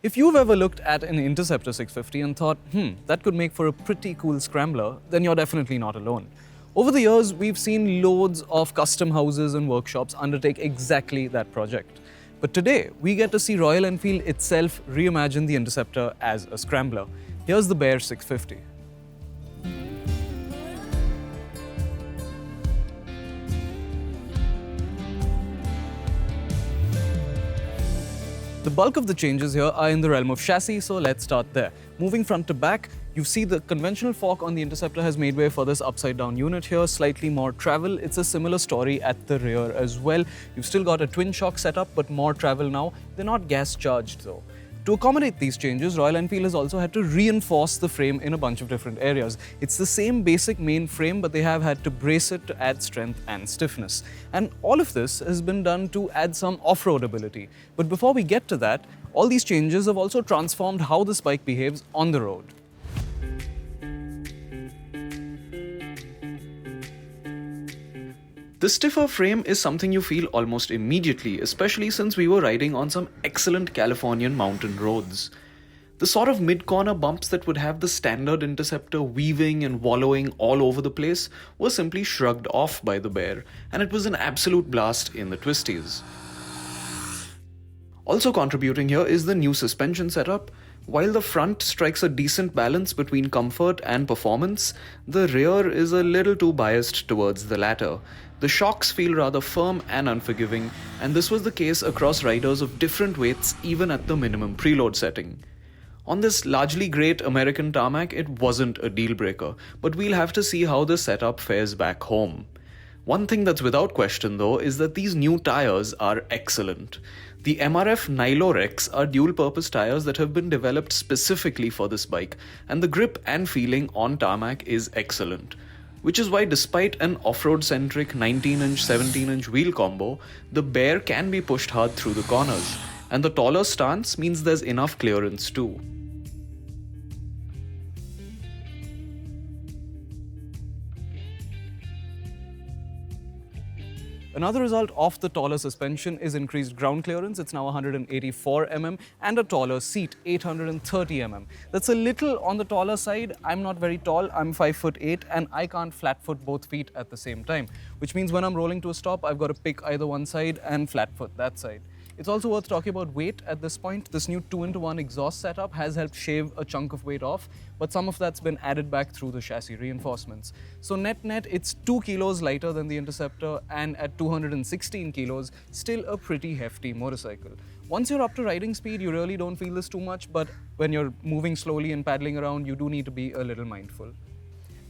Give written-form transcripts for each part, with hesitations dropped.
If you've ever looked at an Interceptor 650 and thought, that could make for a pretty cool scrambler, then you're definitely not alone. Over the years, we've seen loads of custom houses and workshops undertake exactly that project. But today, we get to see Royal Enfield itself reimagine the Interceptor as a scrambler. Here's the Bear 650. The bulk of the changes here are in the realm of chassis, so let's start there. Moving front to back, you see the conventional fork on the Interceptor has made way for this upside-down unit here, slightly more travel. It's a similar story at the rear as well. You've still got a twin shock setup, but more travel now. They're not gas-charged though. To accommodate these changes, Royal Enfield has also had to reinforce the frame in a bunch of different areas. It's the same basic main frame, but they have had to brace it to add strength and stiffness. And all of this has been done to add some off-road ability. But before we get to that, all these changes have also transformed how this bike behaves on the road. The stiffer frame is something you feel almost immediately, especially since we were riding on some excellent Californian mountain roads. The sort of mid-corner bumps that would have the standard Interceptor weaving and wallowing all over the place were simply shrugged off by the Bear, and it was an absolute blast in the twisties. Also contributing here is the new suspension setup. While the front strikes a decent balance between comfort and performance, the rear is a little too biased towards the latter. The shocks feel rather firm and unforgiving, and this was the case across riders of different weights even at the minimum preload setting. On this largely great American tarmac, it wasn't a deal breaker, but we'll have to see how the setup fares back home. One thing that's without question though is that these new tires are excellent. The MRF Nilorex are dual-purpose tires that have been developed specifically for this bike, and the grip and feeling on tarmac is excellent. Which is why despite an off-road centric 19-inch, 17-inch wheel combo, the Bear can be pushed hard through the corners, and the taller stance means there's enough clearance too. Another result of the taller suspension is increased ground clearance. It's now 184 mm and a taller seat, 830 mm. That's a little on the taller side. I'm not very tall, I'm 5'8", and I can't flat foot both feet at the same time, which means when I'm rolling to a stop, I've got to pick either one side and flat foot that side. It's also worth talking about weight at this point. This new 2-in-1 exhaust setup has helped shave a chunk of weight off, but some of that's been added back through the chassis reinforcements. So net-net, it's 2 kilos lighter than the Interceptor, and at 216 kilos, still a pretty hefty motorcycle. Once you're up to riding speed, you really don't feel this too much, but when you're moving slowly and paddling around, you do need to be a little mindful.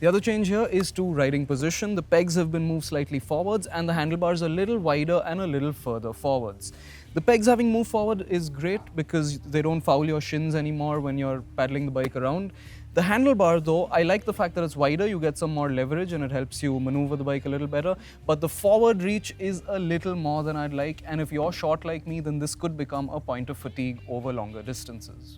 The other change here is to riding position. The pegs have been moved slightly forwards and the handlebars a little wider and a little further forwards. The pegs having moved forward is great because they don't foul your shins anymore when you're paddling the bike around. The handlebar though, I like the fact that it's wider, you get some more leverage and it helps you maneuver the bike a little better, but the forward reach is a little more than I'd like, and if you're short like me, then this could become a point of fatigue over longer distances.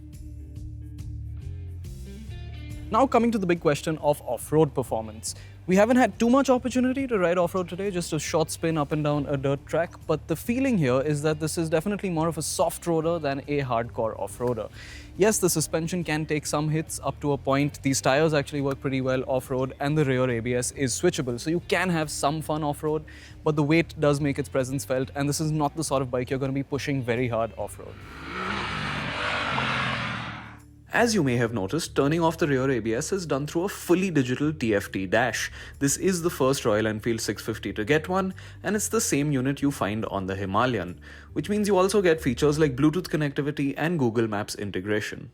Now coming to the big question of off-road performance. We haven't had too much opportunity to ride off-road today, just a short spin up and down a dirt track, but the feeling here is that this is definitely more of a soft roader than a hardcore off-roader. Yes, the suspension can take some hits up to a point. These tires actually work pretty well off-road, and the rear ABS is switchable, so you can have some fun off-road, but the weight does make its presence felt, and this is not the sort of bike you're going to be pushing very hard off-road. As you may have noticed, turning off the rear ABS is done through a fully digital TFT dash. This is the first Royal Enfield 650 to get one, and it's the same unit you find on the Himalayan, which means you also get features like Bluetooth connectivity and Google Maps integration.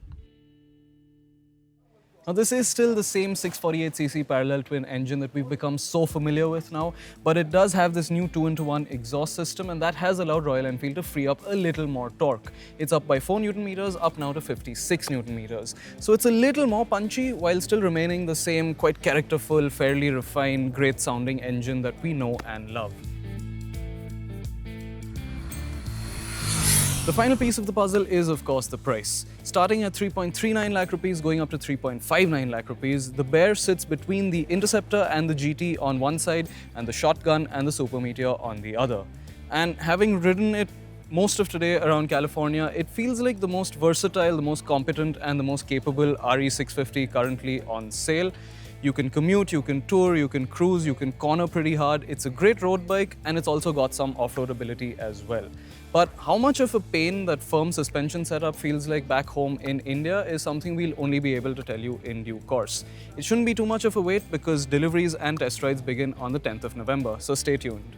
Now this is still the same 648cc parallel twin engine that we've become so familiar with now, but it does have this new 2-in-1 exhaust system, and that has allowed Royal Enfield to free up a little more torque. It's up by 4 Nm, up now to 56 Nm. So it's a little more punchy while still remaining the same quite characterful, fairly refined, great sounding engine that we know and love. The final piece of the puzzle is, of course, the price. Starting at 3.39 lakh rupees, going up to 3.59 lakh rupees, the Bear sits between the Interceptor and the GT on one side, and the Shotgun and the Super Meteor on the other. And having ridden it most of today around California, it feels like the most versatile, the most competent, and the most capable RE650 currently on sale. You can commute, you can tour, you can cruise, you can corner pretty hard. It's a great road bike, and it's also got some off-road ability as well. But how much of a pain that firm suspension setup feels like back home in India is something we'll only be able to tell you in due course. It shouldn't be too much of a wait because deliveries and test rides begin on the 10th of November, so stay tuned.